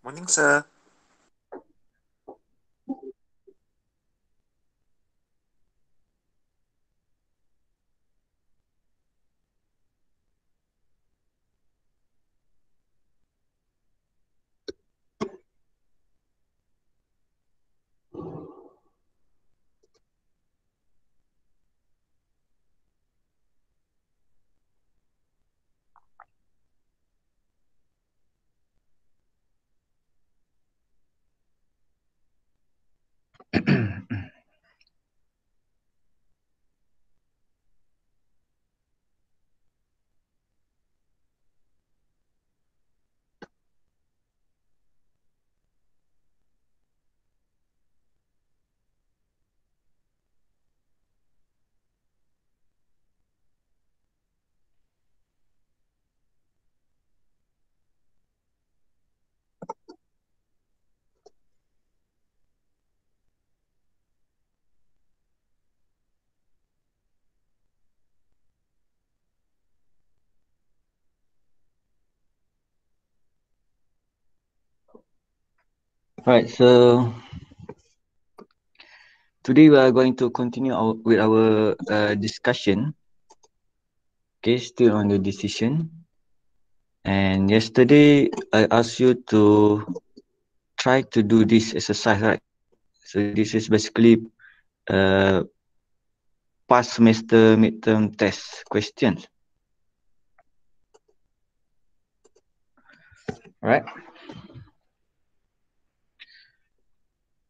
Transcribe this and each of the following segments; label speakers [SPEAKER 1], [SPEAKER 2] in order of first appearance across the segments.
[SPEAKER 1] Morning, sir.
[SPEAKER 2] Right, so today we are going to continue with our discussion. Okay, still on the decision. And yesterday I asked you to try to do this exercise, right? So this is basically uh, past semester midterm test questions, right?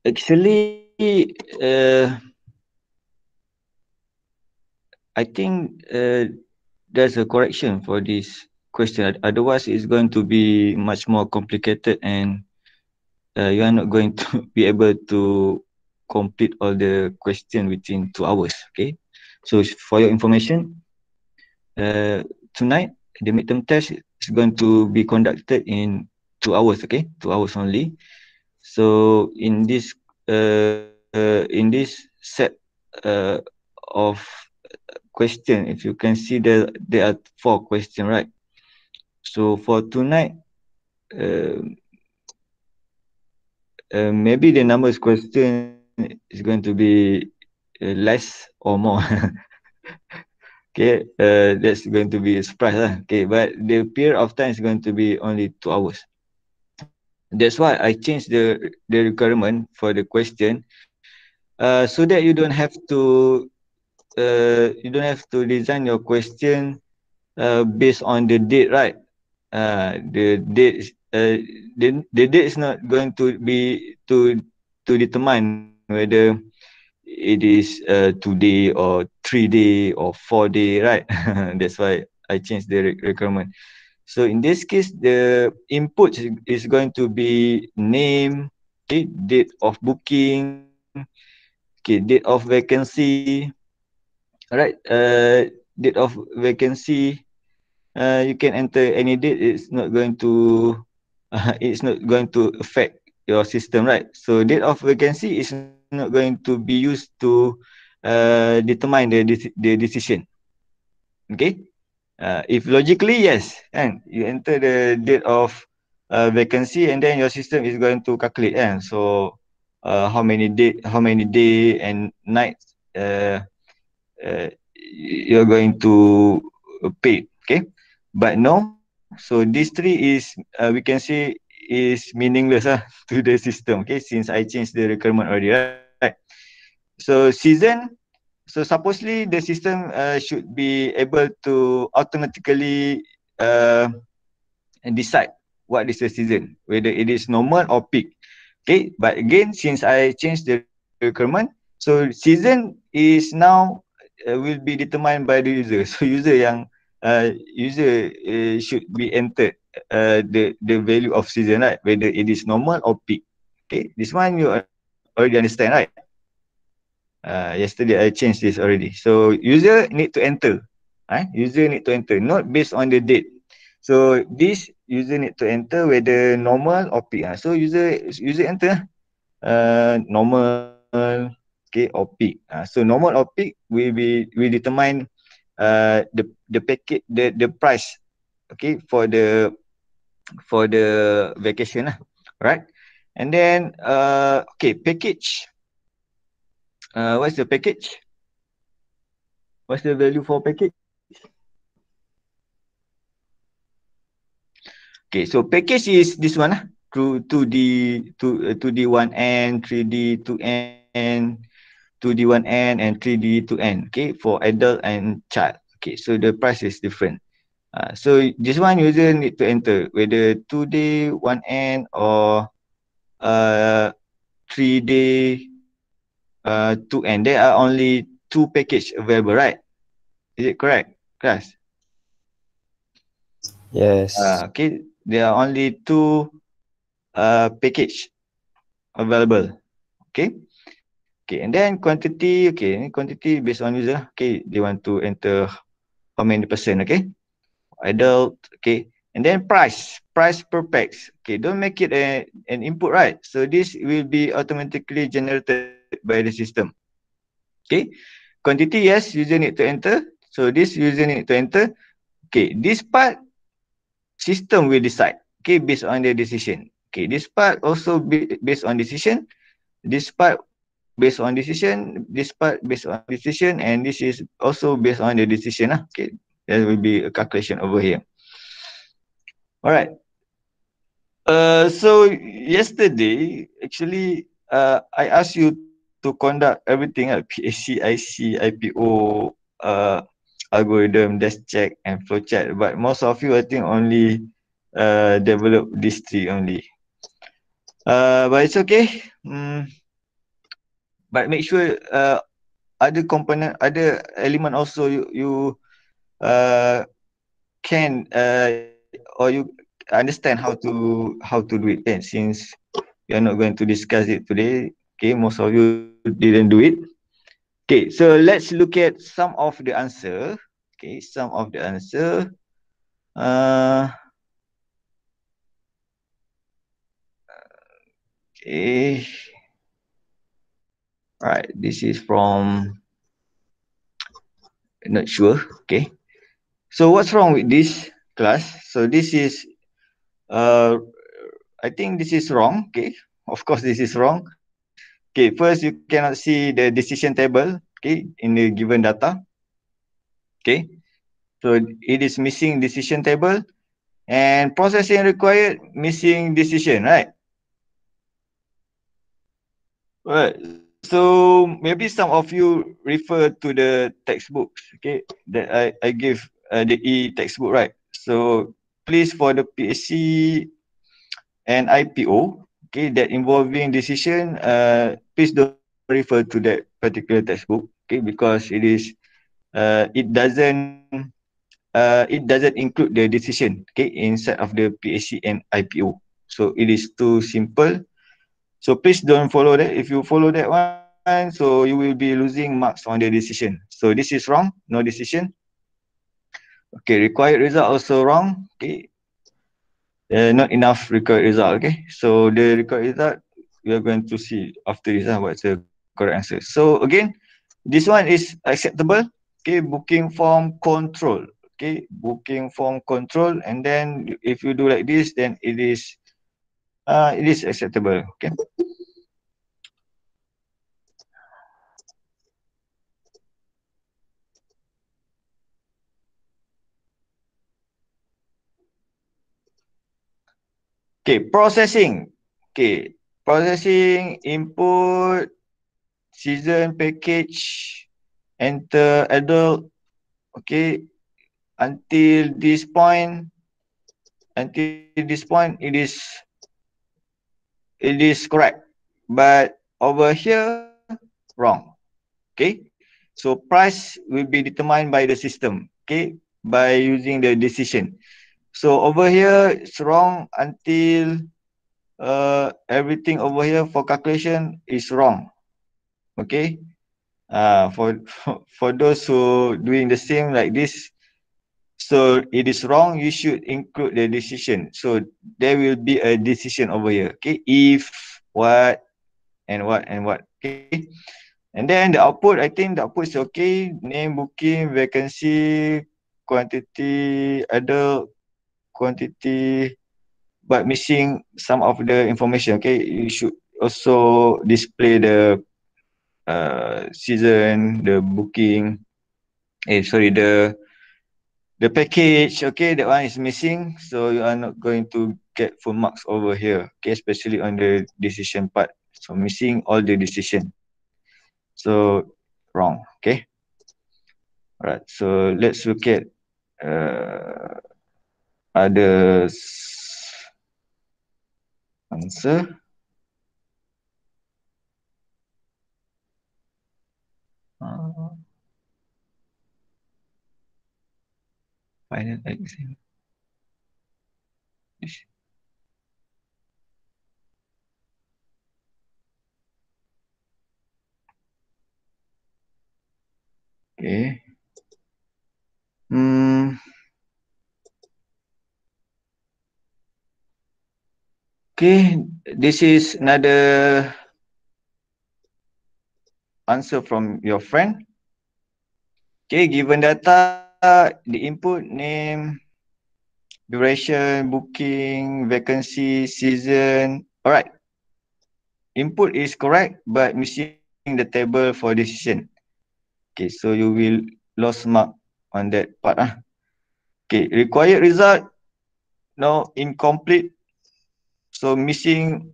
[SPEAKER 2] Actually, I think there's a correction for this question. Otherwise, it's going to be much more complicated and you are not going to be able to complete all the question within 2 hours. Okay, so for your information, tonight the midterm test is going to be conducted in 2 hours. Okay, 2 hours only. So in this set of question, if you can see there are four questions, right? So for tonight, uh, maybe the numbers question is going to be less or more. Okay, that's going to be a surprise lah. Okay, but the period of time is going to be only 2 hours. That's why I changed the requirement for the question, so that you don't have to design your question based on the date, right? The date the date is not going to be to determine whether it is 2 day or 3 day or 4 day, right? That's why I changed the requirement. So in this case, the input is going to be name, okay, date of booking, okay, date of vacancy, right? Date of vacancy. You can enter any date. It's not going to affect your system, right? So date of vacancy is not going to be used to determine the decision. Okay. If logically, yes, and you enter the date of vacancy, and then your system is going to calculate, and so how many day and nights you're going to pay. Okay, but no. So these three is we can say is meaningless to the system. Okay, since I changed the requirement already, right? So supposedly the system should be able to automatically uh, decide what is the season, whether it is normal or peak. Okay, but again, since I changed the requirement, so season is now will be determined by the user. So user should be entered the value of season, right? Whether it is normal or peak. Okay, this one you already understand, right? Yesterday I changed this already. So user need to enter. User need to enter, not based on the date. So this user need to enter whether normal or peak. So user enter normal, okay, or peak. So normal or peak will determine the package the price, okay, for the vacation right? And then okay, package. What's the package? What's the value for package? Okay, so package is this one lah. To the 1N, 3D 2N, 2D 1N and 3D 2N. Okay, for adult and child. Okay, so the price is different. So this one user need to enter whether 2D 1N or uh 3D 2N. There are only two package available, right? Is it correct, class?
[SPEAKER 1] Yes.
[SPEAKER 2] Okay, there are only two package available. Okay. Okay, and then quantity. Okay, quantity based on user. Okay, they want to enter how many percent. Okay, adult. Okay, and then price. Price per packs. Okay, don't make it an input, right? So this will be automatically generated by the system. Okay, quantity, yes, user need to enter. So this user need to enter. Okay, this part system will decide. Okay, based on their decision. Okay, this part also based on decision. This part based on decision, this part based on decision, and this is also based on the decision lah. Okay, there will be a calculation over here. Alright. So yesterday actually I asked you to conduct everything like PAC, IC, IPO, algorithm, dash check and flowchart, but most of you I think only develop these three only. But it's okay. But make sure other component, other element also you uh, can or you understand how to do it then, since we are not going to discuss it today. Okay, most of you didn't do it. Okay, so let's look at some of the answer. Okay, some of the answer. Uh, okay, right. This is from not sure. Okay, so what's wrong with this class? So this is I think this is wrong. Okay, of course this is wrong. Okay, first you cannot see the decision table. Okay, in the given data. Okay, so it is missing decision table and processing required missing decision, right? Right. So maybe some of you refer to the textbooks. Okay, that I give the textbook, right? So please for the PSC and IPO, okay, that involving decision, please don't refer to that particular textbook, okay, because it doesn't include the decision, okay, inside of the PSC and IPO. So it is too simple. So please don't follow that. If you follow that one, so you will be losing marks on the decision. So this is wrong. No decision. Okay, required result also wrong. Okay, not enough required result. Okay, so the required result we are going to see after this what's the correct answer. So again, this one is acceptable. Okay, booking form control. Okay, booking form control, and then if you do like this, then it is acceptable. Okay. Okay, processing. Okay, processing input season package enter adult. Okay, until this point, it is correct, but over here wrong. Okay, so price will be determined by the system. Okay, by using the decision. So over here it's wrong until everything over here for calculation is wrong. Okay, for those who doing the same like this, so it is wrong, you should include the decision. So there will be a decision over here. Okay, if what and what and what. Okay, and then the output, I think the output is okay. Name, booking, vacancy, quantity, adult, quantity, but missing some of the information. Okay, you should also display the season, the booking. Sorry, the package. Okay, that one is missing, so you are not going to get full marks over here. Okay, especially on the decision part. So missing all the decision. So wrong. Okay. All right. So let's look at uh, other answer. Uh, Final exam. Okay. Hmm. Okay. This is another answer from your friend. Okay. Given data, the input name, duration, booking, vacancy, season. Alright. Input is correct, but missing the table for decision. Okay, so you will lost mark on that part. Okay, required result, no, incomplete. So missing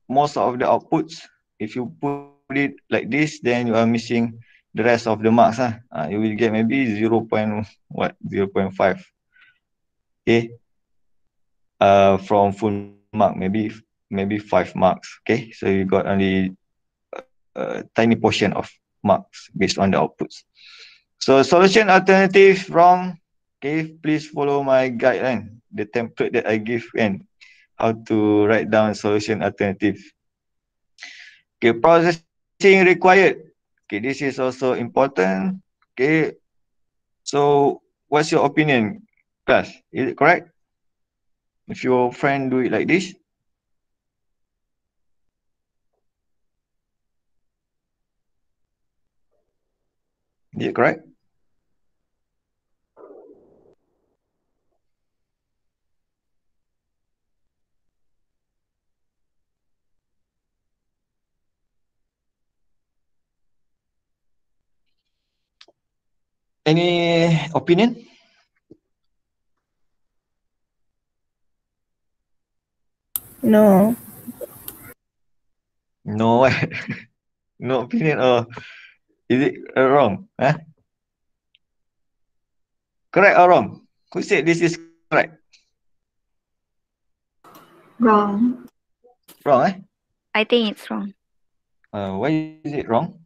[SPEAKER 2] most of the outputs. If you put it like this, then you are missing the rest of the marks. You will get maybe 0.5. Okay, from full mark, maybe 5 marks. Okay, so you got only a tiny portion of marks based on the outputs. So solution alternative wrong. Okay, please follow my guideline, the template that I give, and how to write down solution alternative. Okay, processing required. Okay, this is also important. Okay, so what's your opinion, class? Is it correct? If your friend do it like this, is it correct? Any opinion?
[SPEAKER 1] No.
[SPEAKER 2] No, no opinion. Or is it wrong? Huh? Correct or wrong? Who said this is correct?
[SPEAKER 3] Wrong.
[SPEAKER 2] Wrong,
[SPEAKER 4] I think it's wrong.
[SPEAKER 2] Why is it wrong?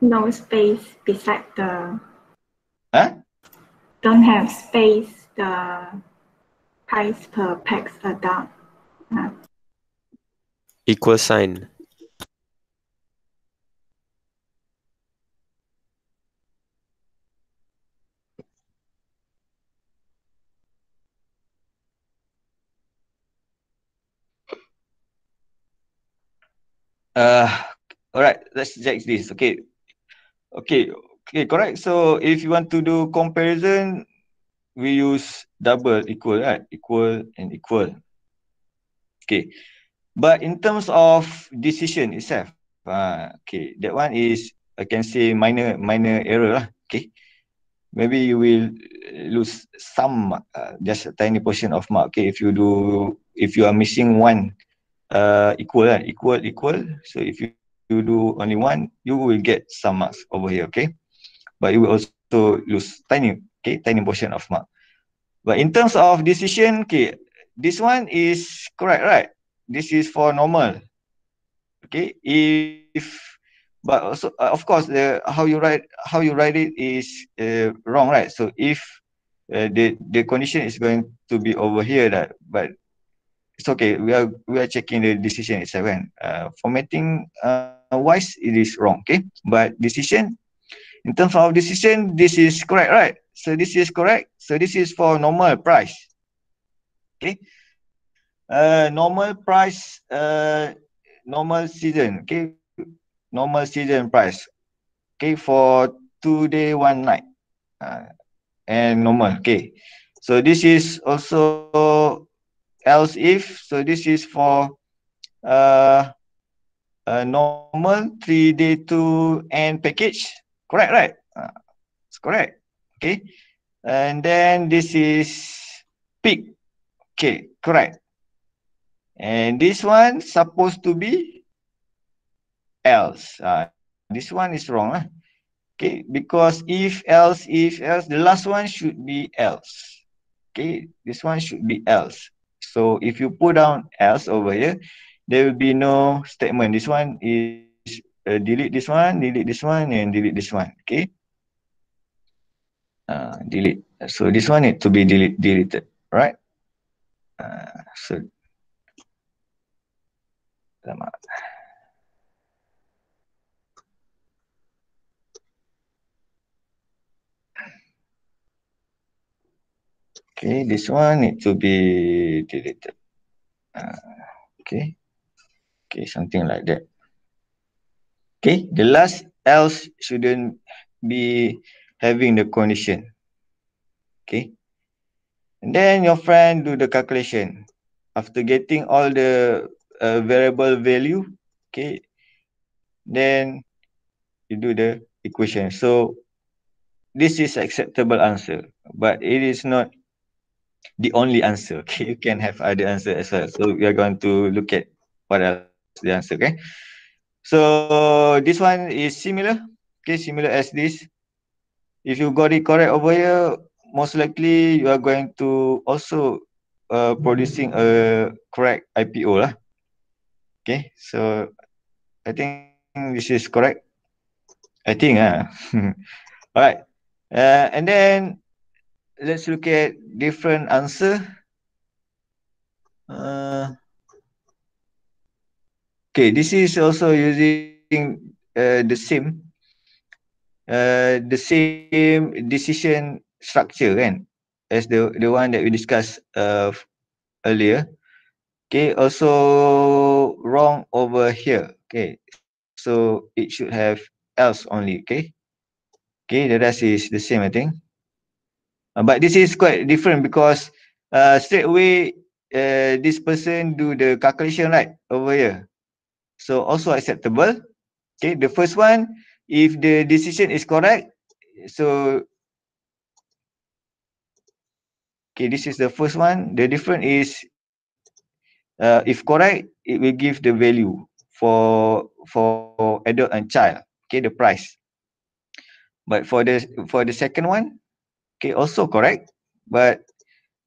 [SPEAKER 3] No space beside the.
[SPEAKER 2] Huh?
[SPEAKER 3] Don't have space. The price per pax adult.
[SPEAKER 5] Equal sign.
[SPEAKER 2] Uh, all right. Let's check this. Okay, okay, correct. So if you want to do comparison, we use double equal, right? Equal and equal. Okay, but in terms of decision itself, okay, that one is, I can say, minor error lah. Okay, maybe you will lose some, just a tiny portion of mark. Okay, if you are missing one equal, right? Equal. So if you do only one, you will get some marks over here. Okay, but you will also lose tiny portion of mark. But in terms of decision, okay, this one is correct, right? This is for normal. Okay, but also of course how you write it is wrong, right? So if the condition is going to be over here, that, but it's okay. We are checking the decision itself. Formatting wise, it is wrong. Okay, but decision, in terms of decision, this is correct, right? So this is correct. So this is for normal price. Okay, normal price, normal season. Okay, normal season price. Okay, for 2 day 1 night, and normal. Okay, So this is also else if. So this is for uh, a normal 3 day to end package. Correct, right? It's correct. Okay. And then this is peak. Okay, correct. And this one supposed to be else. This one is wrong. Okay, because if else, the last one should be else. Okay, this one should be else. So if you put down else over here, there will be no statement. This one is delete this one, and delete this one. Okay, delete. So this one need to be deleted, right? So okay, this one need to be deleted. Okay, okay, something like that. Okay, the last else shouldn't be having the condition. Okay, and then your friend do the calculation after getting all the variable value. Okay, then you do the equation. So this is acceptable answer, but it is not the only answer. Okay, you can have other answer as well. So we are going to look at what else the answer. Okay, so this one is similar. Okay, similar as this. If you got it correct over here, most likely you are going to also producing a correct IPO lah. Okay, so I think this is correct. I think Alright. And then let's look at different answer. Uh, okay, this is also using the same decision structure kan, as the one that we discussed earlier. Okay, also wrong over here. Okay, so it should have else only. Okay, okay, the rest is the same, I think. But this is quite different because straight away this person do the calculation right over here. So also acceptable. Okay, the first one, if the decision is correct, so okay, this is the first one. The difference is if correct, it will give the value for adult and child. Okay, the price. But for the second one, okay, also correct, but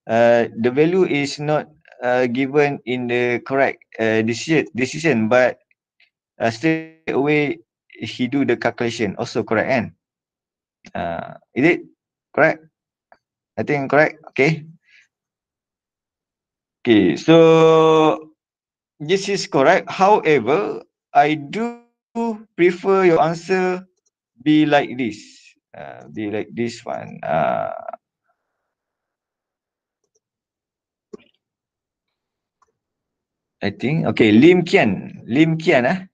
[SPEAKER 2] the value is not given in the correct decision, but straight away he do the calculation, also correct kan? Is it correct? I think correct. Okay. Okay. So this is correct. However, I do prefer your answer be like this. Be like this one. I think okay. Lim Kian.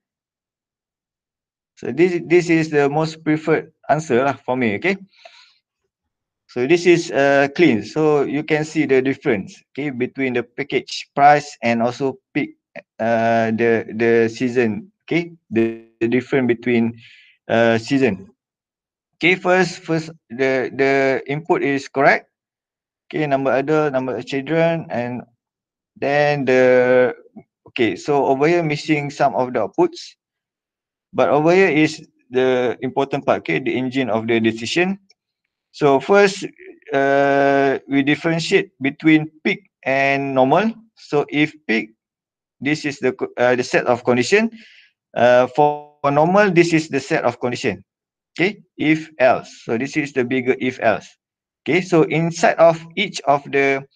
[SPEAKER 2] So this is the most preferred answer lah for me. Okay. So this is clean. So you can see the difference, okay, between the package price and also peak the season. Okay, the difference between season. Okay, first the input is correct. Okay, number adult, number of children, and then okay. So over here missing some of the outputs, but over here is the important part. Okay, the engine of the decision. So first, we differentiate between peak and normal. So if peak, this is the set of condition. For normal, this is the set of condition. Okay, if else. So this is the bigger if else. Okay, so inside of each of the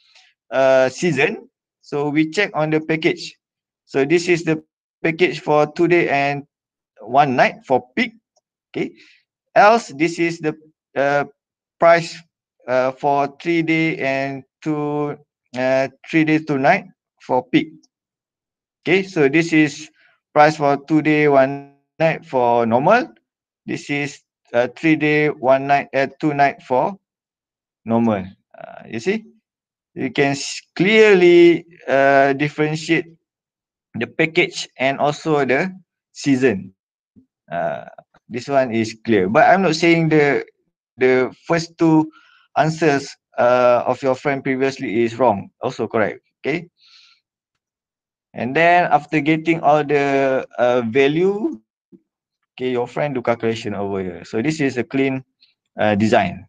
[SPEAKER 2] season, so we check on the package. So this is the package for 2 day and 1 night for peak. Okay, else this is the uh, price for 3 day and 3 days 2 night for peak. Okay, so this is price for 2 day 1 night for normal. This is 3 day 1 night 2 night for normal. You see, you can clearly differentiate the package and also the season. This one is clear, but I'm not saying the first two answers of your friend previously is wrong, also correct. Okay, and then after getting all the value, okay, your friend do calculation over here. So this is a clean design,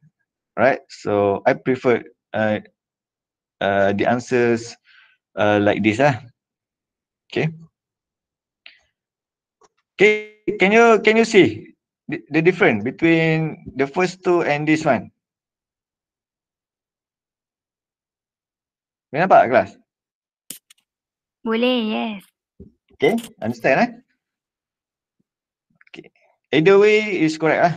[SPEAKER 2] right? So I prefer uh, the answers like this ah. Okay, okay, can you see the difference between the first two and this one? Boleh nampak kelas?
[SPEAKER 4] Boleh, yes.
[SPEAKER 2] Okay, understand eh? Okay. Either way is correct ah.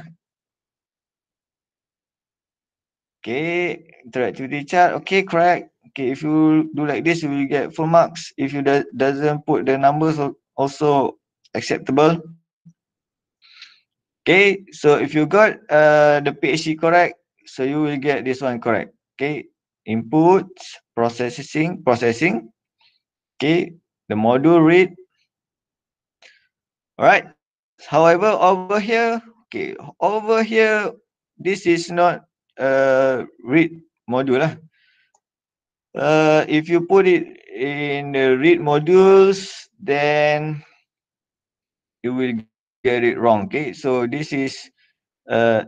[SPEAKER 2] Okay, interactivity chart. Okay, correct. Okay, if you do like this, you will get full marks. If you doesn't put the numbers, also acceptable. Okay, so if you got the PHC correct, so you will get this one correct. Okay, input, processing. Okay, the module read. Alright. However, over here, okay, over here, this is not read module lah. If you put it in the read modules, then you will get it wrong. Okay, so this is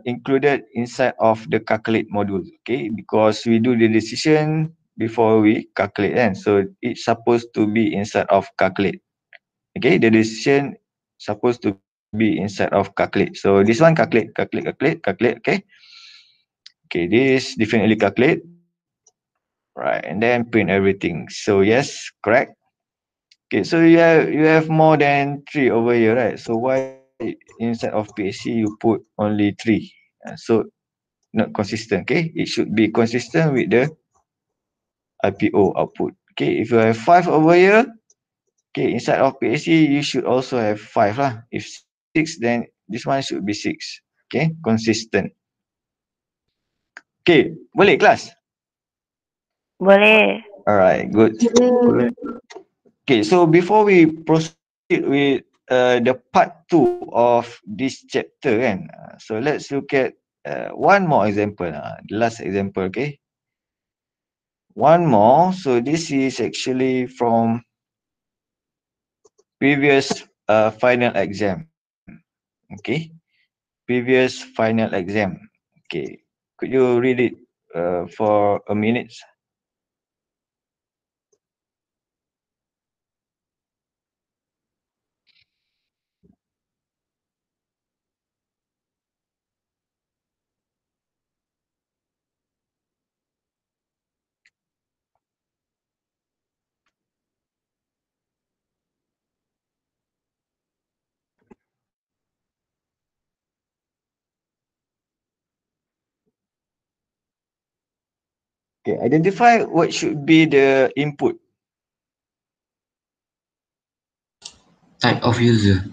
[SPEAKER 2] included inside of the calculate module. Okay, because we do the decision before we calculate, and so it's supposed to be inside of calculate. Okay, the decision supposed to be inside of calculate. So this one calculate. Okay, okay, this definitely calculate. Right, and then print everything. So yes, correct. Okay, so you have more than 3 over here, right? So why inside of PHC you put only 3? So not consistent. Okay, it should be consistent with the IPO output. Okay, if you have 5 over here, okay, inside of PHC you should also have 5 lah. If 6, then this one should be 6. Okay, consistent. Okay, boleh kelas?
[SPEAKER 4] Boleh.
[SPEAKER 2] Alright, good. Okay, so before we proceed with the part 2 of this chapter kan, so let's look at one more example, the last example, okay. One more, so this is actually from previous final exam, okay. Previous final exam, okay. Could you read it for a minute? Okay, identify what should be the input.
[SPEAKER 5] Type of user.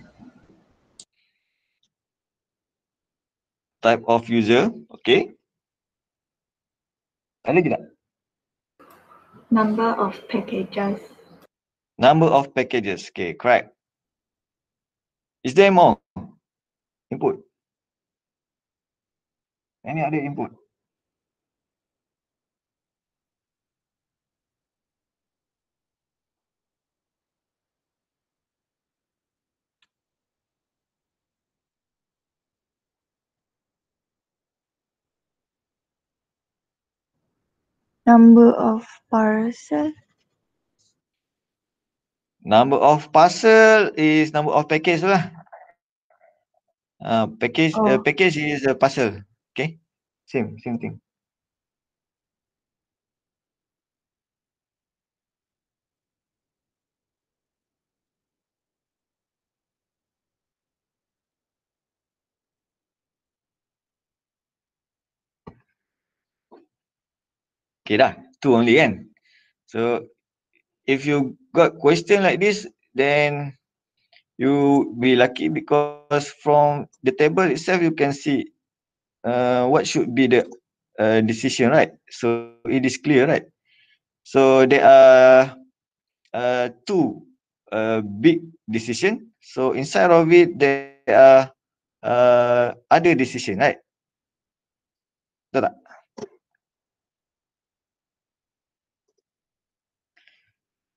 [SPEAKER 2] Type of user, okay. Ada lagi tak?
[SPEAKER 3] Number of packages.
[SPEAKER 2] Number of packages, okay, correct. Is there more input? Any other input?
[SPEAKER 1] Number of parcel.
[SPEAKER 2] Number of parcel is number of package lah. Package is a parcel. Okay, same thing. Okay dah, two only kan. So if you got question like this, then you be lucky because from the table itself you can see what should be the decision, right? So it is clear, right? So there are two big decision. So inside of it there are other decision, right? Betul tak?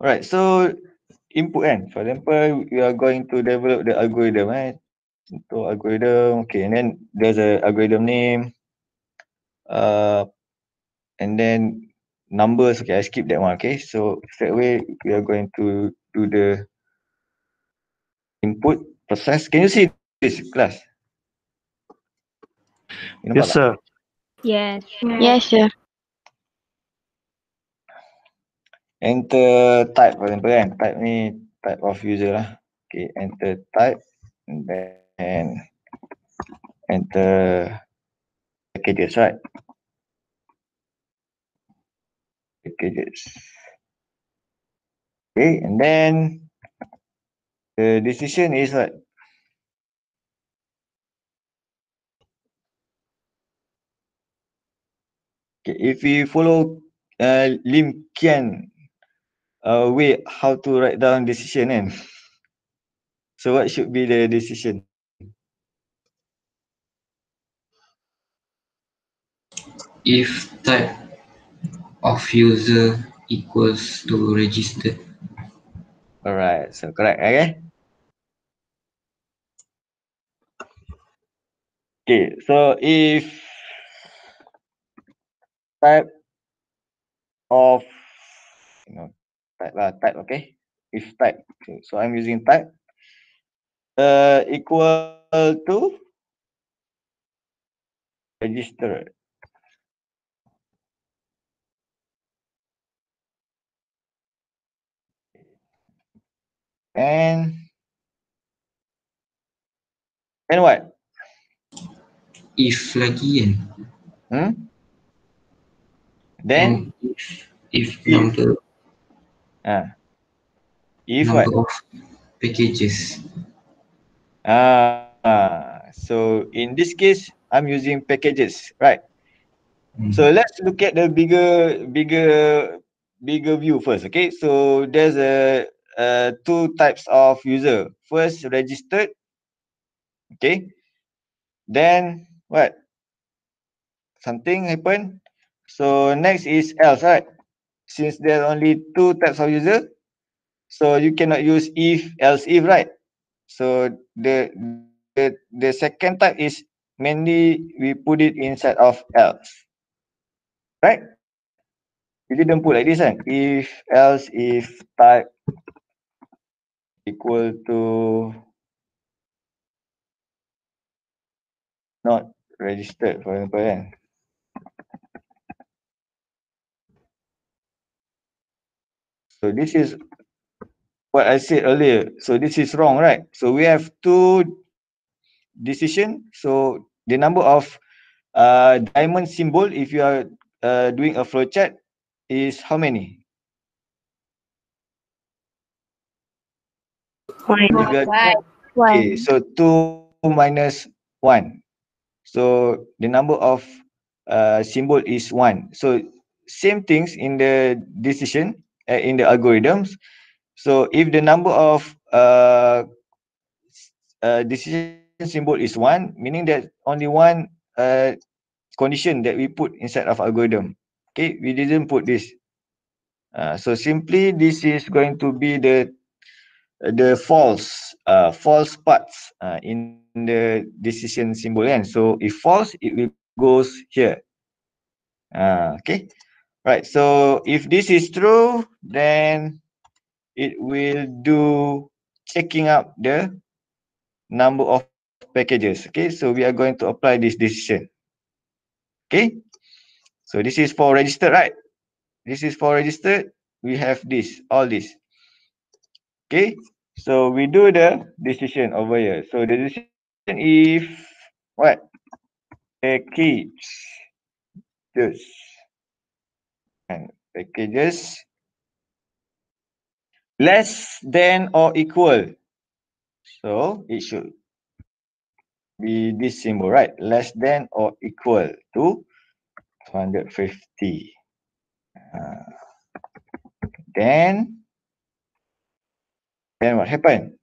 [SPEAKER 2] Alright, so input kan. For example, we are going to develop the algorithm, Untuk algorithm, okay, and then there's a algorithm name, uh, and then numbers. Okay, I skip that one. Okay, so straight away we are going to do the input process. Can you see this class? You nampak
[SPEAKER 6] Yes,
[SPEAKER 2] tak?
[SPEAKER 6] sir.
[SPEAKER 4] Yes.
[SPEAKER 1] Yes, sir.
[SPEAKER 2] Enter type for example kan. Type ni type of user lah. Okay, enter type and then enter packages, right? Packages. Okay, and then the decision is what? Okay, if we follow Lim Kian way how to write down decision kan. So what should be the decision?
[SPEAKER 5] If type of user equals to registered.
[SPEAKER 2] Alright, so correct, okay? Okay, so if type of, type, okay? If type, so I'm using type, equal to register. And what?
[SPEAKER 5] If lagi kan.
[SPEAKER 2] Hmm?
[SPEAKER 5] And
[SPEAKER 2] Then
[SPEAKER 5] if
[SPEAKER 2] if.
[SPEAKER 5] number
[SPEAKER 2] If
[SPEAKER 5] number
[SPEAKER 2] what?
[SPEAKER 5] of packages.
[SPEAKER 2] So in this case, I'm using packages, right?
[SPEAKER 5] Hmm.
[SPEAKER 2] So let's look at the bigger view first. Okay, so there's two types of user. First, registered. Okay, then what? Something happen. So next is else, right? Since there are only two types of user, so you cannot use if, else if, right? So the second type is mainly we put it inside of else, right? We didn't put like this, right? If, else, if type equal to not registered, for example, kan? So this is what I said earlier. So this is wrong, right? So we have two decision. So the number of diamond symbol, if you are doing a flowchart, is how many?
[SPEAKER 6] Fine.
[SPEAKER 2] If you are okay,
[SPEAKER 1] One.
[SPEAKER 2] so 2 minus 1. So the number of symbol is 1. So same things in the decision, in the algorithms. So if the number of decision symbol is 1, meaning that only one condition that we put inside of algorithm. Okay, we didn't put this. So simply this is going to be the false parts in the decision symbol kan. So if false, it will goes here. Okay, right. So if this is true, then it will do checking up the number of packages. Okay, so we are going to apply this decision. Okay, so this is for registered, right? This is for registered. We have this, all this. Okay, so we do the decision over here. So the decision if what? Package this and packages less than or equal. So it should be this symbol, right? Less than or equal to 250. Then what happened?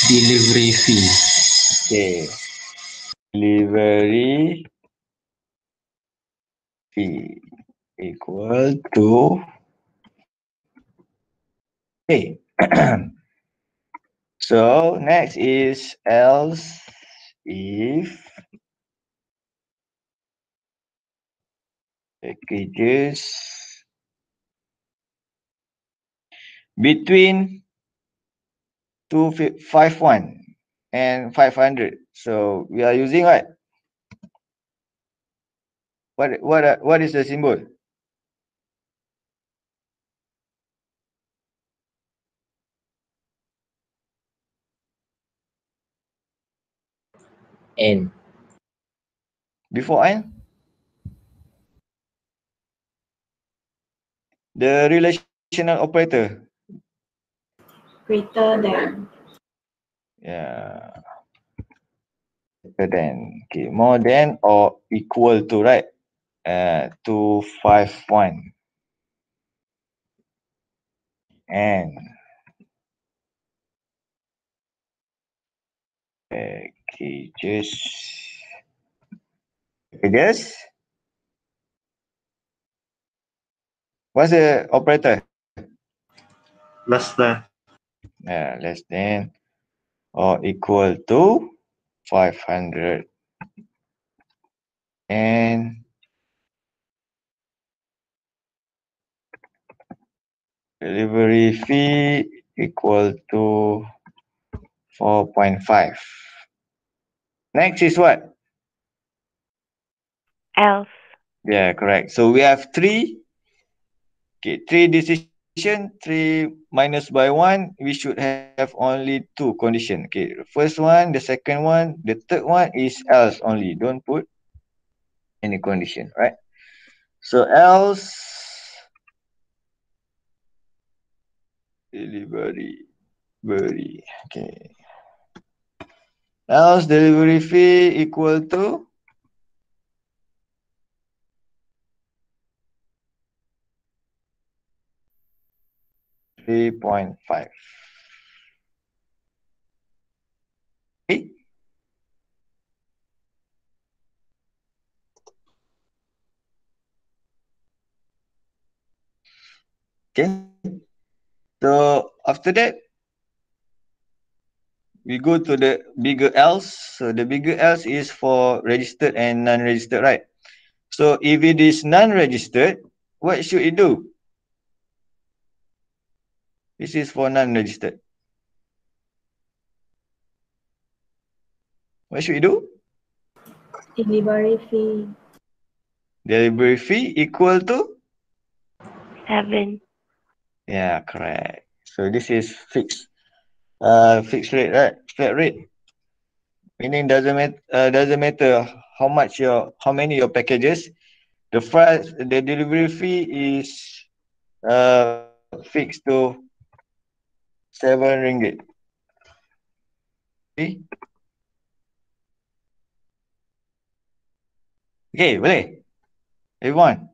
[SPEAKER 5] Delivery fee.
[SPEAKER 2] Okay. Delivery fee equal to okay. So next is else if packages between 251 and 500. So we are using what? What is the symbol?
[SPEAKER 5] And
[SPEAKER 2] Before and the relational operator.
[SPEAKER 3] Greater than.
[SPEAKER 2] Yeah. Greater than. Okay. More than or equal to, right? 251. And packages. Packages. What's the operator?
[SPEAKER 6] Less than.
[SPEAKER 2] Less than or equal to 500. And delivery fee equal to 4.5. Next is what?
[SPEAKER 4] Else.
[SPEAKER 2] Yeah, correct. So we have three decision, 3 minus by 1. We should have only 2 condition. Okay, the first one, the second one, the third one is else only. Don't put any condition, right? So else delivery. Okay. Else delivery fee equal to 3.5. Okay. Okay. So after that, we go to the bigger else. So the bigger else is for registered and non-registered, right? So if it is non-registered, what should it do? This is for non-registered. What should it do?
[SPEAKER 3] Delivery fee.
[SPEAKER 2] Delivery fee equal to?
[SPEAKER 4] 7.
[SPEAKER 2] Yeah, correct. So this is fixed. Fixed rate, right? Flat rate. Meaning doesn't matter how many your packages. The delivery fee is fixed to 7 ringgit. Okay? Okay, boleh? Everyone,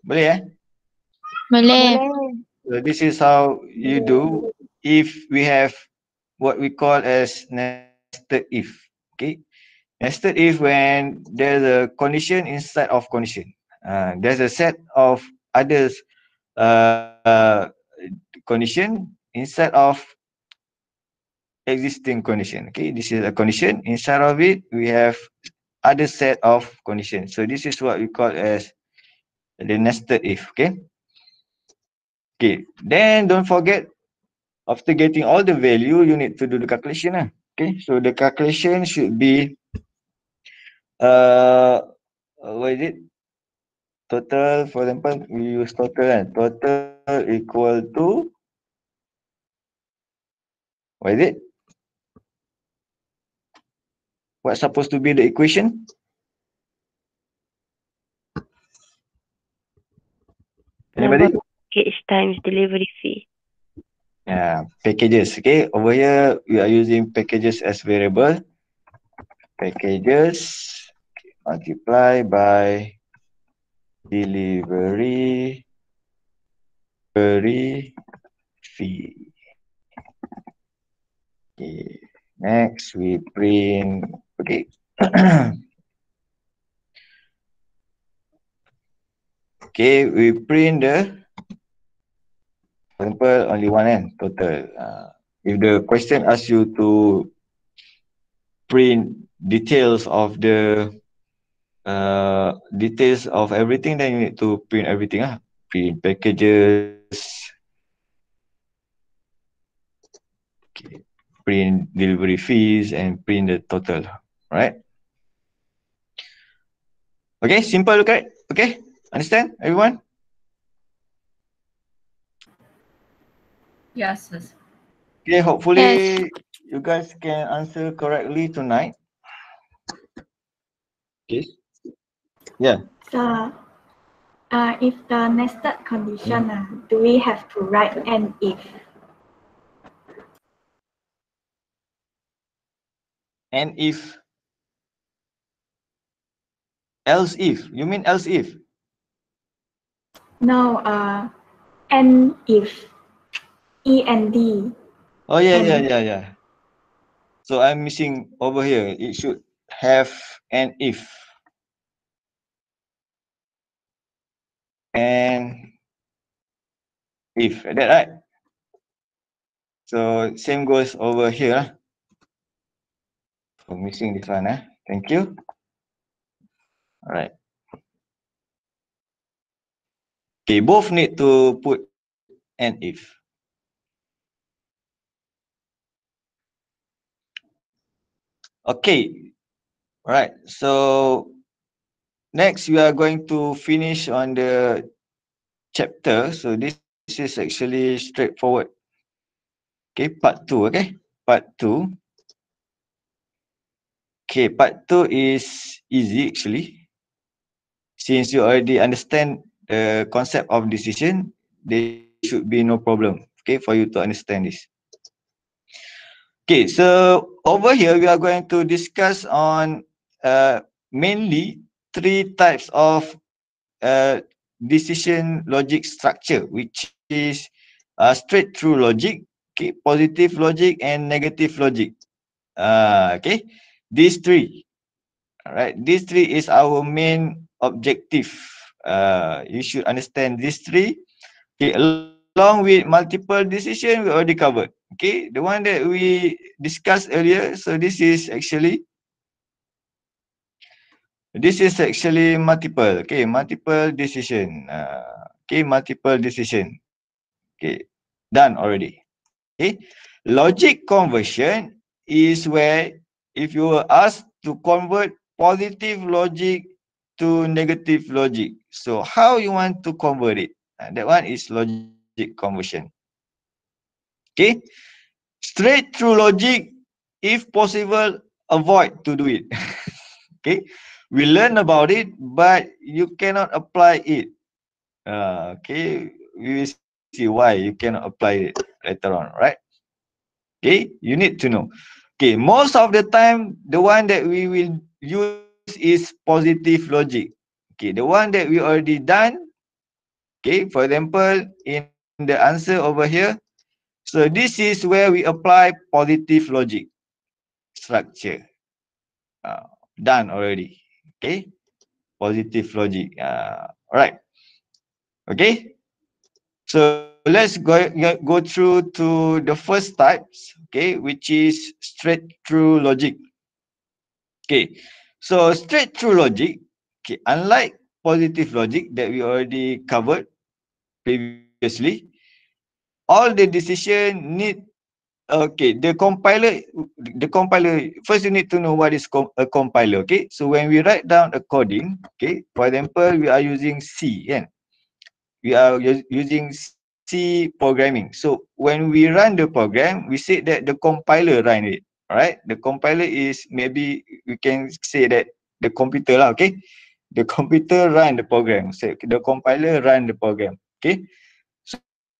[SPEAKER 2] boleh
[SPEAKER 1] Boleh.
[SPEAKER 2] So this is how you do if we have what we call as nested if. Okay? Nested if when there's a condition inside of condition. There's a set of others condition inside of existing condition. Okay, this is a condition. Inside of it, we have other set of conditions. So this is what we call as the nested if. Okay. Okay. Then don't forget, after getting all the value, you need to do the calculation. Okay. So the calculation should be what is it? Total, for example, we use total. Total equal to what is it? What's supposed to be the equation?
[SPEAKER 4] Number
[SPEAKER 2] Anybody?
[SPEAKER 4] of package times delivery fee.
[SPEAKER 2] Yeah, packages. Okay, over here we are using packages as variable. Packages multiply by delivery fee. Okay. Next we print. Okay. Okay, we print the, for example, only one and total. If the question asks you to print details of everything, then you need to print everything. Print packages, okay, print delivery fees, and print the total. Right? Okay, simple, okay? Okay, understand, everyone?
[SPEAKER 7] Yes, yes.
[SPEAKER 2] Okay, hopefully
[SPEAKER 1] Yes.
[SPEAKER 2] you guys can answer correctly tonight. Okay. Yeah.
[SPEAKER 3] So, if the nested condition, do we have to write an if?
[SPEAKER 2] And if, else if, you mean else if?
[SPEAKER 3] No, and if, E and D.
[SPEAKER 2] Oh yeah,
[SPEAKER 3] And
[SPEAKER 2] yeah. So I'm missing over here. It should have an if. And if, that right? So same goes over here. So missing this one. Thank you. All right. Okay, both need to put an if. Okay. All right. So next we are going to finish on the chapter. So this is actually straightforward. Okay, part 2. Okay, part 2. Okay, part 2 is easy actually. Since you already understand the concept of decision, there should be no problem, okay, for you to understand this. Okay, so over here we are going to discuss on mainly three types of decision logic structure, which is straight through logic, okay, positive logic, and negative logic. Okay, these three. All right, these three is our main objective. You should understand these three. Okay, along with multiple decision, we already covered. Okay, the one that we discussed earlier. So this is actually multiple. Okay, multiple decision. Okay, multiple decision. Okay, done already. Okay, logic conversion is where if you were asked to convert positive logic to negative logic. So how you want to convert it? That one is logic conversion. Okay, straight through logic, if possible, avoid to do it. Okay, we learn about it, but you cannot apply it. Okay, we will see why you cannot apply it later on, right? Okay, you need to know. Okay, most of the time, the one that we will use is positive logic. Okay, the one that we already done. Okay, for example, in the answer over here, so this is where we apply positive logic structure. Done already. Okay, positive logic. Alright. Okay. So let's go through to the first types. Okay, which is straight through logic. Okay, so straight through logic. Okay, unlike positive logic that we already covered previously, all the decision need. Okay, the compiler, first you need to know what is a compiler. Okay, so when we write down a coding, okay, for example, we are using C, yeah, we are using C programming. So when we run the program, we say that the compiler run it. All right, the compiler is, maybe we can say that the computer lah. Okay, the computer run the program. So the compiler run the program. Okay,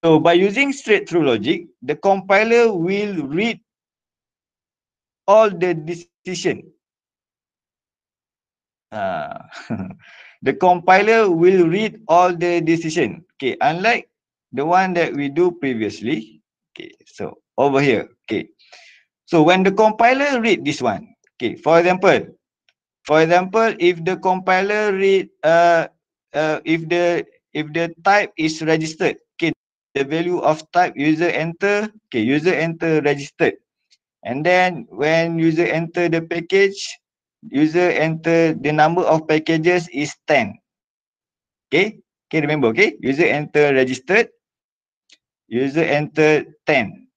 [SPEAKER 2] so by using straight through logic, the compiler will read all the decision. Uh, the compiler will read all the decision. Okay, unlike the one that we do previously. Okay, so over here. Okay, so when the compiler read this one. Okay, for example, if the compiler read if the type is registered. Okay, the value of type user enter. Okay, user enter registered. And then when user enter the package, user enter the number of packages is 10. Okay, remember, okay, user enter registered, user enter 10.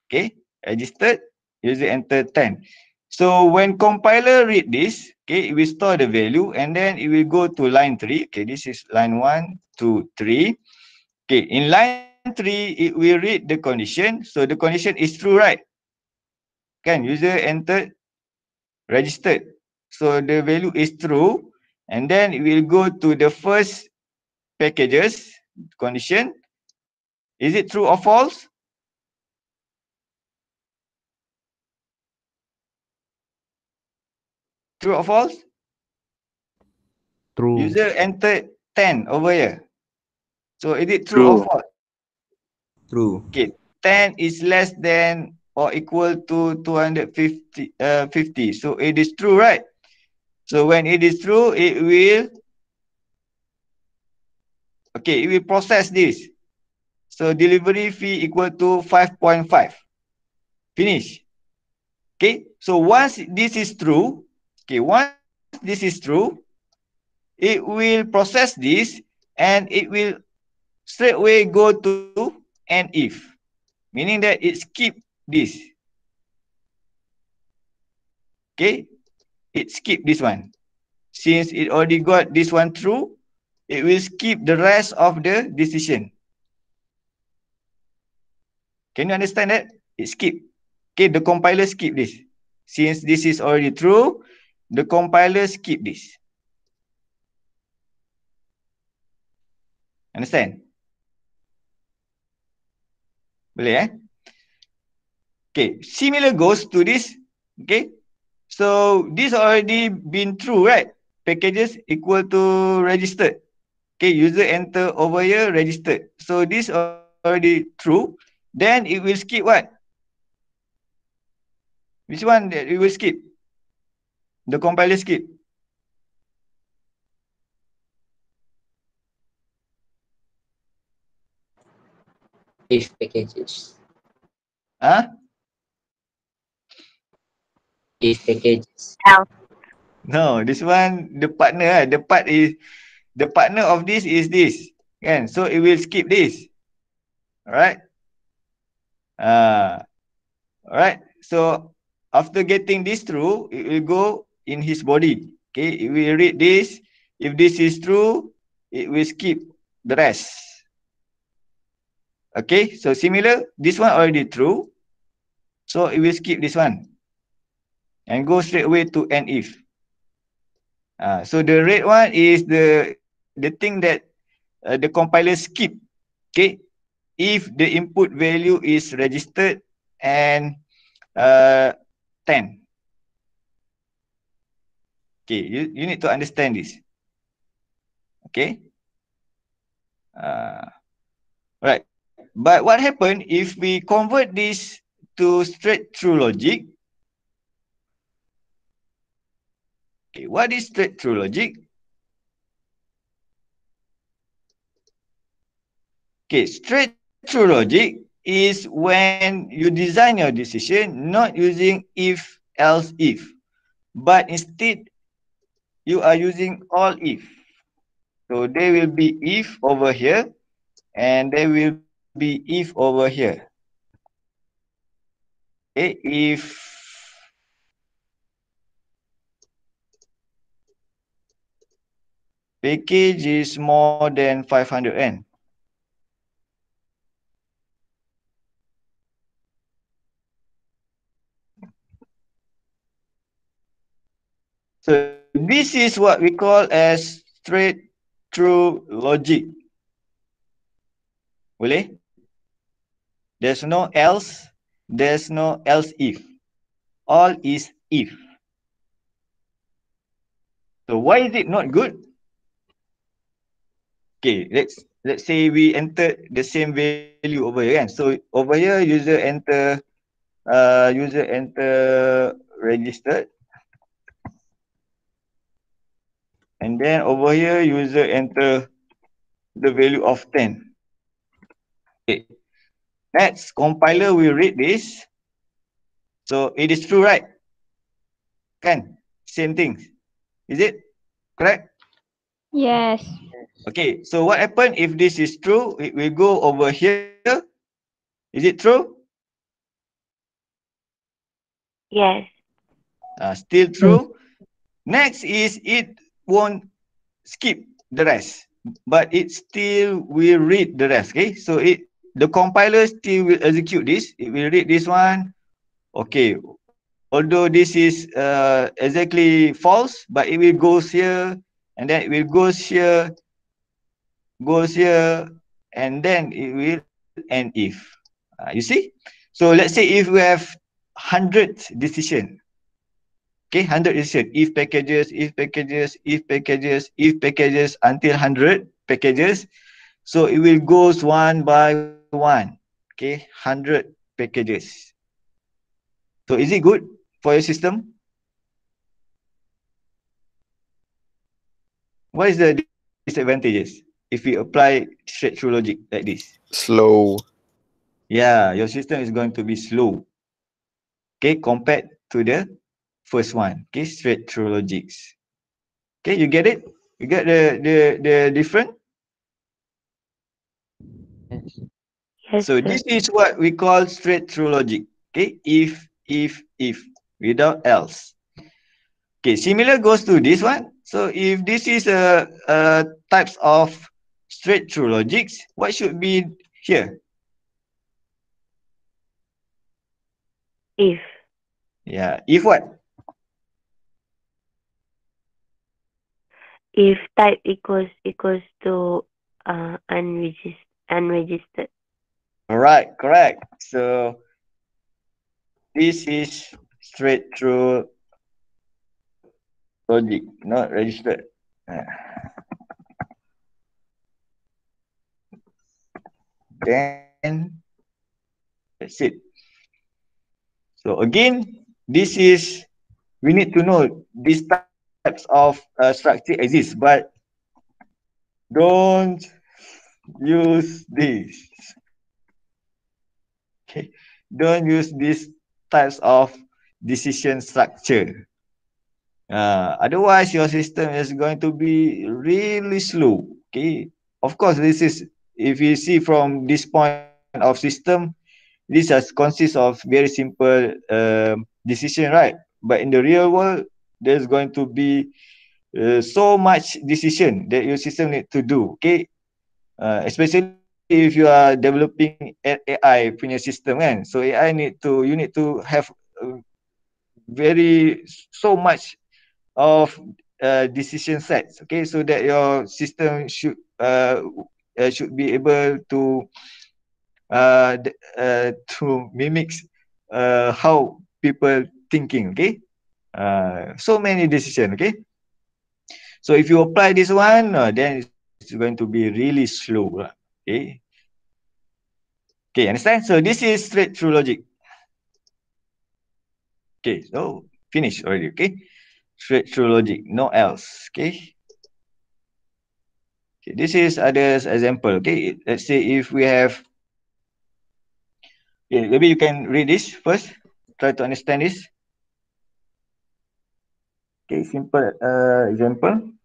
[SPEAKER 2] Okay, registered, user enter 10. So when compiler read this, okay, it will store the value and then it will go to line 3. Okay, this is line 1, 2, 3. Okay, in line 3, it will read the condition. So the condition is true, right? Can user entered registered. So the value is true. And then it will go to the first packages condition. Is it true or false? True or false?
[SPEAKER 7] True.
[SPEAKER 2] User entered 10 over here. So is it true or
[SPEAKER 6] True.
[SPEAKER 2] false?
[SPEAKER 5] True.
[SPEAKER 2] Okay, 10 is less than or equal to 250. 50. So it is true, right? So when it is true, it will process this. So delivery fee equal to 5.5. Finish. Okay, so once this is true, it will process this and it will straight away go to an if, meaning that it skip this. Okay, it skip this one. Since it already got this one true, it will skip the rest of the decision. Can you understand that? It skip. Okay, the compiler skip this. Since this is already true, the compiler skip this. Understand? Boleh Okay, similar goes to this. Okay, so this already been true, right? Packages equal to registered. Okay, user enter over here registered. So this already true. Then it will skip what? Which one that it will skip? The compiler skip.
[SPEAKER 5] If packages.
[SPEAKER 2] Huh?
[SPEAKER 5] If packages.
[SPEAKER 2] No, this one the partner. The partner of this is this. Kan? So it will skip this. Alright. Alright. So after getting this true, it will go in his body. Okay, it will read this. If this is true, it will skip the rest. Okay, so similar. This one already true. So it will skip this one and go straight away to an if. So the red one is the thing that the compiler skip. Okay, if the input value is registered and 10. Okay, you need to understand this. Okay. Right. But what happened if we convert this to straight through logic? Okay, what is straight through logic? Okay, straight through logic is when you design your decision not using if, else, if, but instead you are using all if. So there will be if over here and there will be if over here. Okay, if package is more than 500 N. So this is what we call as straight through logic. Boleh? There's no else, there's no else if. All is if. So why is it not good? Okay, let's say we enter the same value over here kan. So over here user enter registered, and then over here user enter the value of 10. Okay. Next, compiler will read this. So it is true, right? Kan? Same thing. Is it correct?
[SPEAKER 1] Yes.
[SPEAKER 2] Okay, so what happen if this is true? It will go over here. Is it true?
[SPEAKER 4] Yes.
[SPEAKER 2] Still true. Next is it won't skip the rest, but it still will read the rest. Okay, so the compiler still will execute this. It will read this one. Okay, although this is exactly false, but it will goes here, and then it will goes here, and then it will end if. You see? So let's say if we have 100 decision, okay, 100 decision, if packages, if packages, if packages, if packages until 100 packages. So it will goes one by one. Okay, 100 packages. So is it good for your system? What is the disadvantages if we apply straight through logic like this?
[SPEAKER 7] Slow.
[SPEAKER 2] Yeah, your system is going to be slow. Okay, compared to the first one. Okay, straight through logics. Okay, you get it? You get the different?
[SPEAKER 5] Yes.
[SPEAKER 4] Yes,
[SPEAKER 2] So
[SPEAKER 4] sir.
[SPEAKER 2] this is what we call straight through logic. Okay, if, without else. Okay, similar goes to this one. So if this is a types of straight through logics, what should be here?
[SPEAKER 4] If.
[SPEAKER 2] Yeah, if what?
[SPEAKER 4] If type equals to unregistered.
[SPEAKER 2] All right, correct. So this is straight through logic, not registered. Then that's it. So again, this is we need to know these types of structure exist, but don't use this. Okay, don't use these types of decision structure. Otherwise, your system is going to be really slow. Okay, of course, this is if you see from this point of system, this has consists of very simple decision, right? But in the real world, there's going to be so much decision that your system need to do. Okay, especially if you are developing AI punya system kan. So AI you need to have uh, very so much of decision sets. Okay, so that your system should be able to to mimic how people thinking. Okay, so many decision. Okay, so if you apply this one, then it's going to be really slow. Okay, okay, understand? So this is straight through logic. Okay, so finish already. Okay, straight through logic, no else. Okay. Okay, this is others example. Okay, let's say if we have, okay, maybe you can read this first. Try to understand this. Okay, simple example.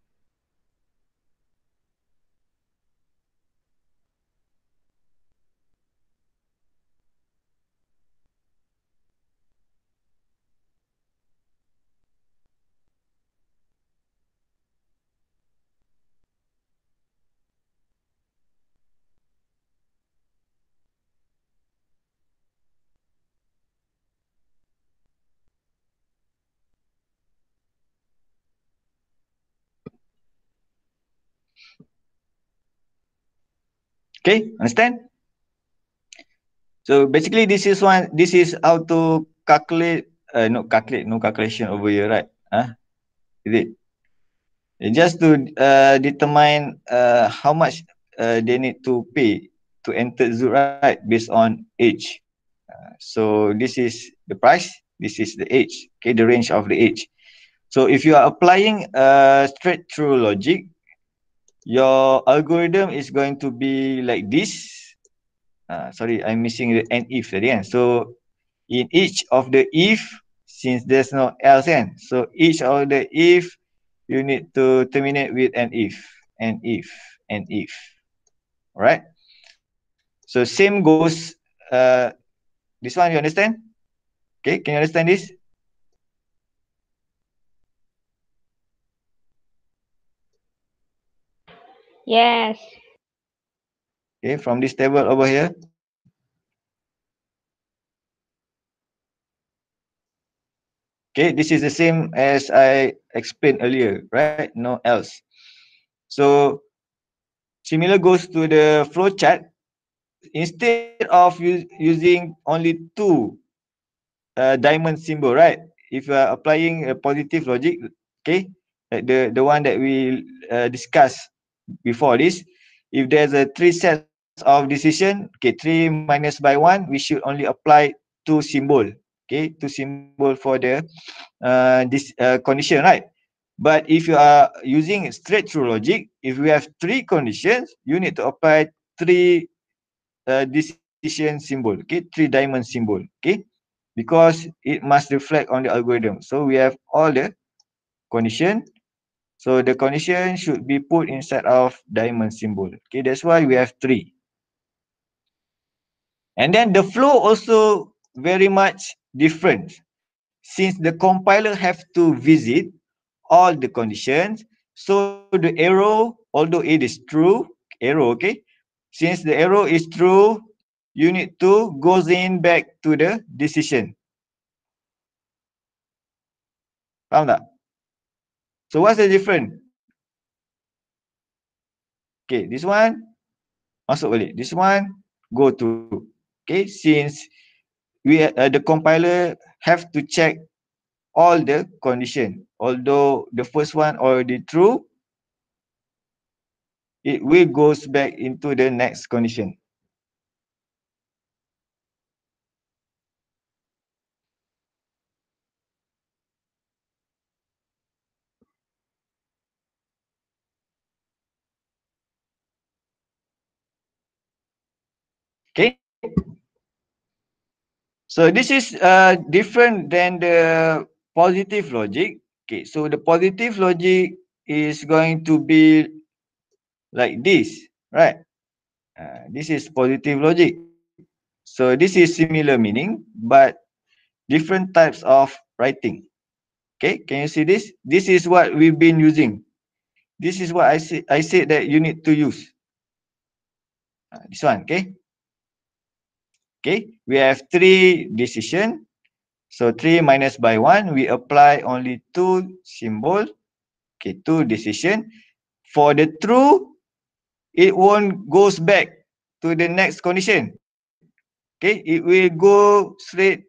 [SPEAKER 2] Okay, understand? So basically, this is one. This is how to calculate. No calculation over here, right? Is it? just to determine how much they need to pay to enter zoo, right, based on age. So this is the price, this is the age, okay, the range of the age. So if you are applying straight through logic, your algorithm is going to be like this. Sorry, I'm missing the and if at the end. So in each of the if, since there's no else, and so each of the if, you need to terminate with an if, and if, and if. All right. So same goes. This one you understand? Okay, can you understand this?
[SPEAKER 1] Yes.
[SPEAKER 2] Okay, from this table over here. Okay, this is the same as I explained earlier, right? No else. So similar goes to the flow chart. Instead of using only two diamond symbol, right? If you are applying a positive logic, okay, like the one that we discussed before this, if there's a three sets of decision, okay, 3 minus by 1, we should only apply two symbol, okay, two symbol for the this condition, right? But if you are using straight through logic, if we have three conditions, you need to apply three decision symbol, okay, three diamond symbol, okay, because it must reflect on the algorithm. So we have all the condition. So the condition should be put inside of diamond symbol. Okay, that's why we have three. And then the flow also very much different, since the compiler have to visit all the conditions. So the arrow, although it is true, arrow, okay, since the arrow is true, you need to goes in back to the decision. Faham tak? So what's the difference? Okay, this one masuk balik. This one go to. Okay, since the compiler have to check all the condition. Although the first one already true, it will goes back into the next condition. Okay. So this is different than the positive logic. Okay, so the positive logic is going to be like this, right? This is positive logic. So this is similar meaning, but different types of writing. Okay, can you see this? This is what we've been using. This is what I said that you need to use. This one, okay? Okay, we have three decision. So 3 minus by 1, we apply only two symbol. Okay, two decision. For the true, it won't goes back to the next condition. Okay, it will go straight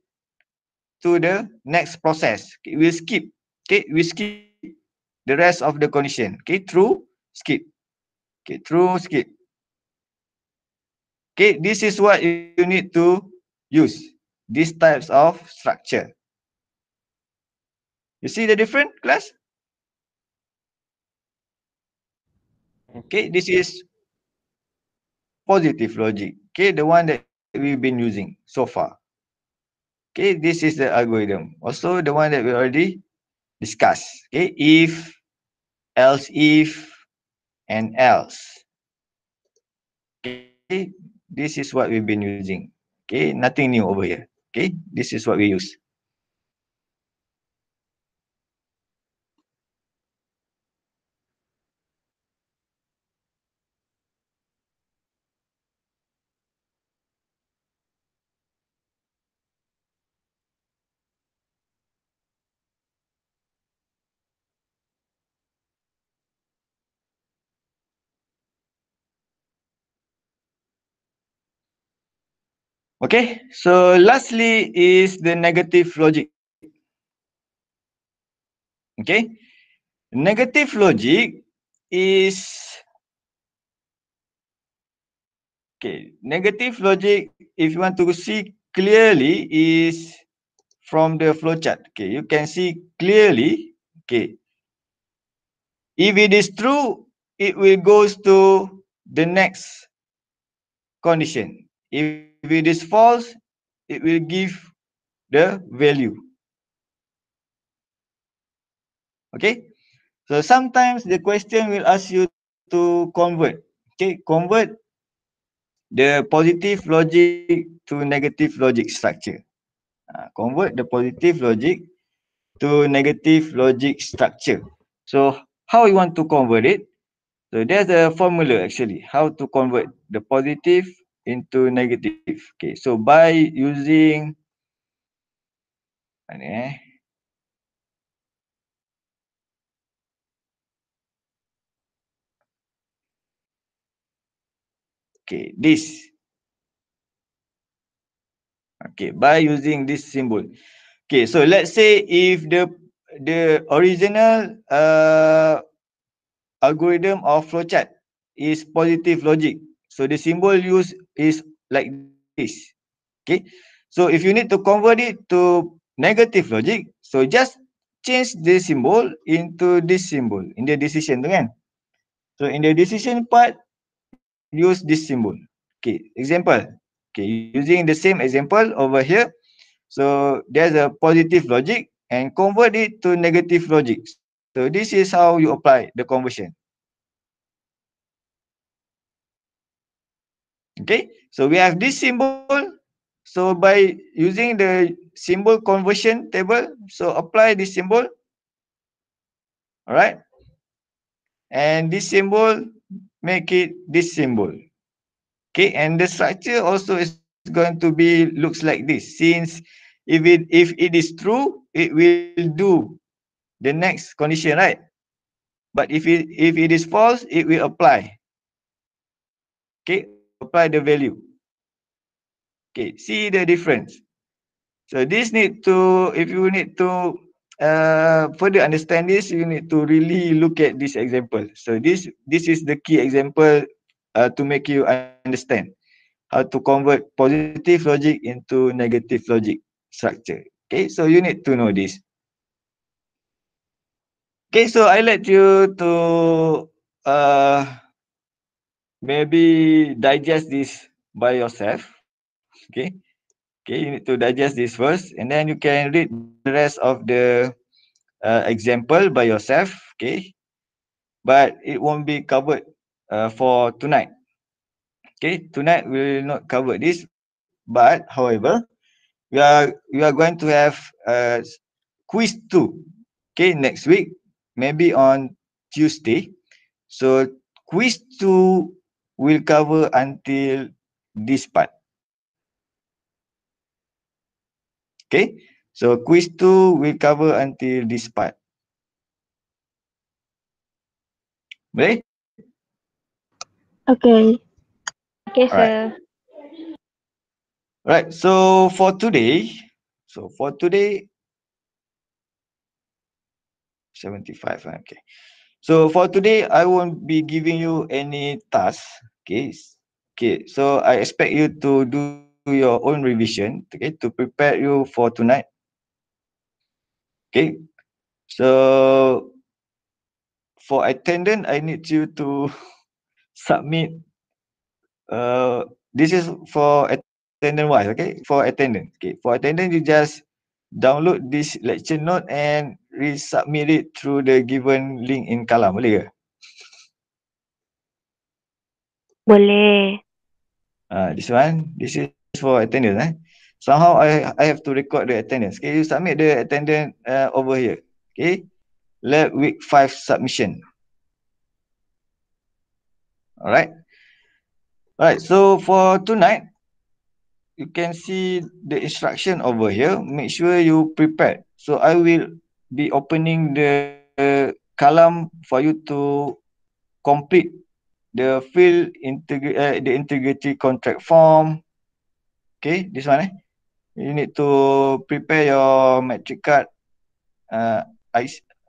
[SPEAKER 2] to the next process. Okay, we'll skip. Okay, we skip the rest of the condition. Okay, true, skip. Okay, true, skip. Okay, this is what you need to use. These types of structure. You see the different class? Okay, this is positive logic. Okay, the one that we've been using so far. Okay, this is the algorithm. Also the one that we already discussed. Okay, if, else if, and else. Okay, this is what we've been using. Okay, nothing new over here. Okay, this is what we use. Okay, so lastly is the negative logic. Okay, Negative logic is negative logic, if you want to see clearly, is from the flowchart. Okay, you can see clearly. Okay, if it is true, it will goes to the next condition. If it is false, it will give the value. Okay, so sometimes the question will ask you to convert. Okay, convert the positive logic to negative logic structure. Convert the positive logic to negative logic structure. So how you want to convert it? So there's a formula actually, how to convert the positive into negative. Okay, so by using mana okay, this. Okay, by using this symbol. Okay, so let's say if the original algorithm of flowchart is positive logic. So the symbol used is like this. Okay. So if you need to convert it to negative logic, so just change the symbol into this symbol in the decision tu kan. So in the decision part, use this symbol. Okay, example. Okay, using the same example over here. So there's a positive logic and convert it to negative logic. So this is how you apply the conversion. Okay, so we have this symbol. So by using the symbol conversion table, so apply this symbol. All right, and this symbol, make it this symbol. Okay, and the structure also is going to be looks like this, since if it is true, it will do the next condition, right? But if it is false, it will apply. Okay, apply the value. Okay, see the difference. So this need to, if you need to further understand this, you need to really look at this example. So this is the key example to make you understand how to convert positive logic into negative logic structure. Okay, so you need to know this. Okay, so I let you to maybe digest this by yourself. Okay, okay, you need to digest this first, and then you can read the rest of the example by yourself. Okay, but it won't be covered for tonight. Okay, tonight we will not cover this, but however, we are going to have quiz 2. Okay, next week, maybe on Tuesday. So quiz 2 will cover until this part. Okay, so quiz 2 will cover until this part. Boleh?
[SPEAKER 1] Okay. Okay,
[SPEAKER 2] Alright.
[SPEAKER 1] sir.
[SPEAKER 2] Right. So for today, 75. Okay. So for today, I won't be giving you any task. Okay. Okay. So I expect you to do your own revision. Okay, to prepare you for tonight. Okay. So for attendance, I need you to submit. This is for attendance wise. Okay, for attendance. Okay, for attendance, you just download this lecture note and resubmit it through the given link in Kalam. Boleh ke?
[SPEAKER 4] Boleh.
[SPEAKER 2] This is for attendance. Somehow I have to record the attendance. Okay, you submit the attendance over here. Okay, lab week 5 submission. Alright. Alright, so for tonight, you can see the instruction over here. Make sure you prepare. So I will be opening the column for you to complete the the integrity contract form. Okay, this one. You need to prepare your metric card,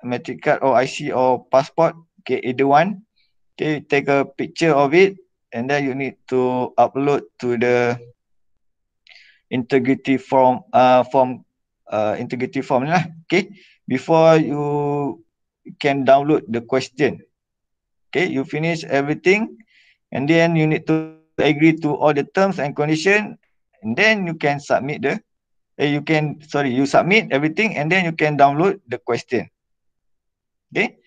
[SPEAKER 2] matric card or IC or passport. Okay, either one. Okay, take a picture of it, and then you need to upload to the integrity integrity form lah. Okay, before you can download the question. Okay, you finish everything, and then you need to agree to all the terms and condition, and then you can submit you submit everything, and then you can download the question. Okay,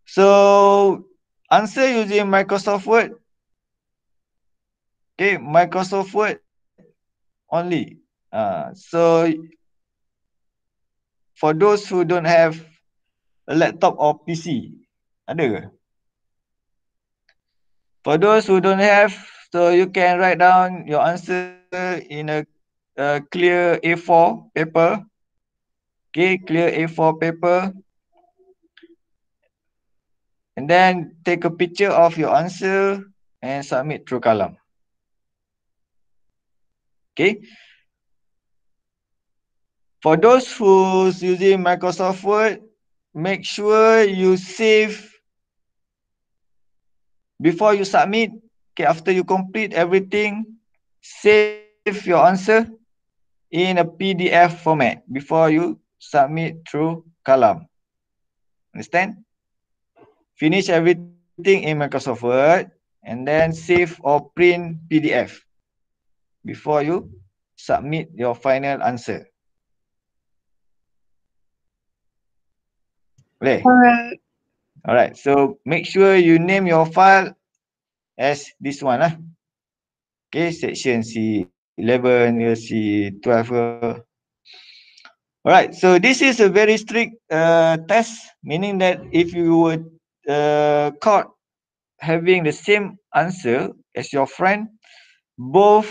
[SPEAKER 2] so answer using Microsoft Word. Okay, Microsoft Word only. So for those who don't have a laptop or PC, ada ke? For those who don't have, so you can write down your answer in a clear A4 paper. Okay, clear A4 paper. And then take a picture of your answer and submit through Kalam. Okay. For those who's using Microsoft Word, make sure you save before you submit. Okay, after you complete everything, save your answer in a PDF format before you submit through Kalam. Understand? Finish everything in Microsoft Word and then save or print PDF before you submit your final answer. Boleh?
[SPEAKER 3] Alright.
[SPEAKER 2] Alright, so make sure you name your file as this one lah. Okay, section C11 ke C12 ke. Alright, so this is a very strict test, meaning that if you were caught having the same answer as your friend, both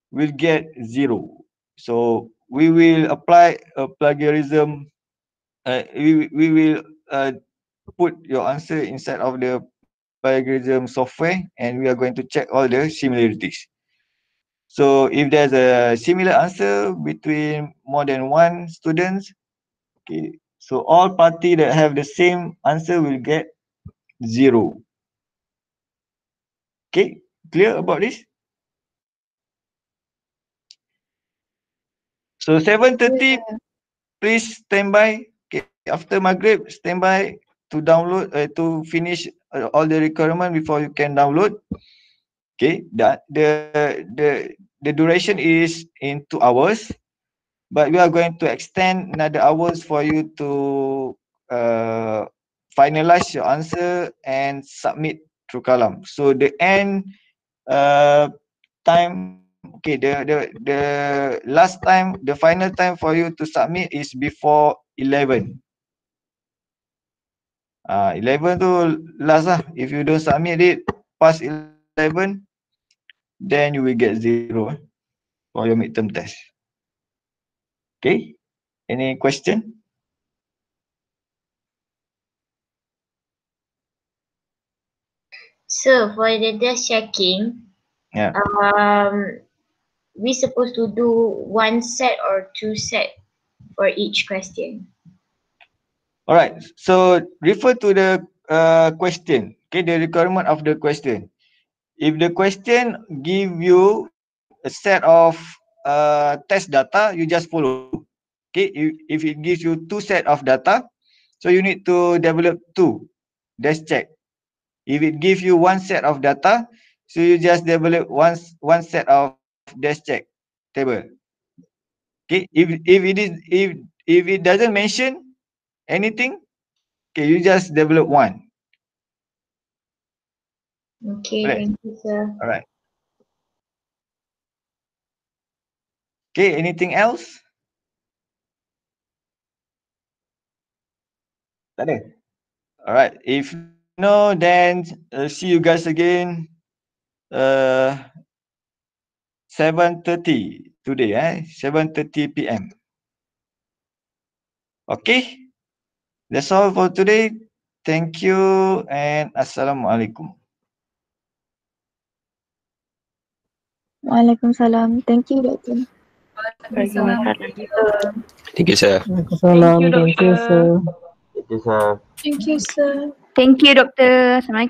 [SPEAKER 2] will get 0. So we will apply a plagiarism. We will put your answer inside of the plagiarism software, and we are going to check all the similarities. So if there's a similar answer between more than one students, okay, so all party that have the same answer will get 0. Okay, clear about this? So 7:30, please stand by. Okay, after Maghrib, stand by to download to finish all the requirement before you can download. Okay, the duration is in 2 hours, but we are going to extend another hours for you to finalize your answer and submit through Kalam. So the end time, okay, the last time, the final time for you to submit is before 11. 11 tu last lah. If you don't submit it past 11, then you will get 0 for your midterm test. Okay, any question?
[SPEAKER 1] So for the desk checking,
[SPEAKER 2] Yeah.
[SPEAKER 1] we supposed to do 1 set or 2 set for each question.
[SPEAKER 2] Alright, so refer to the question. Okay, the requirement of the question. If the question give you a set of test data, you just follow. Okay, if it gives you 2 set of data, so you need to develop 2. That's check. If it gives you 1 set of data, so you just develop one set of dash check table. Okay, if it doesn't mention anything, okay, you just develop one.
[SPEAKER 1] Okay,
[SPEAKER 2] Boleh?
[SPEAKER 1] thank you, sir.
[SPEAKER 2] Alright. Okay, anything else? Tak ada? Alright, if no, then see you guys again 7:30 today, 7:30 PM. Okay, that's all for today. Thank you and Assalamualaikum.
[SPEAKER 3] Waalaikumsalam. Thank you, Doctor.
[SPEAKER 4] Waalaikumsalam.
[SPEAKER 7] Thank you, sir.
[SPEAKER 8] Waalaikumsalam. Thank you, sir.
[SPEAKER 2] It is a
[SPEAKER 9] Thank you, sir.
[SPEAKER 10] Thank you, Doktor. Assalamualaikum.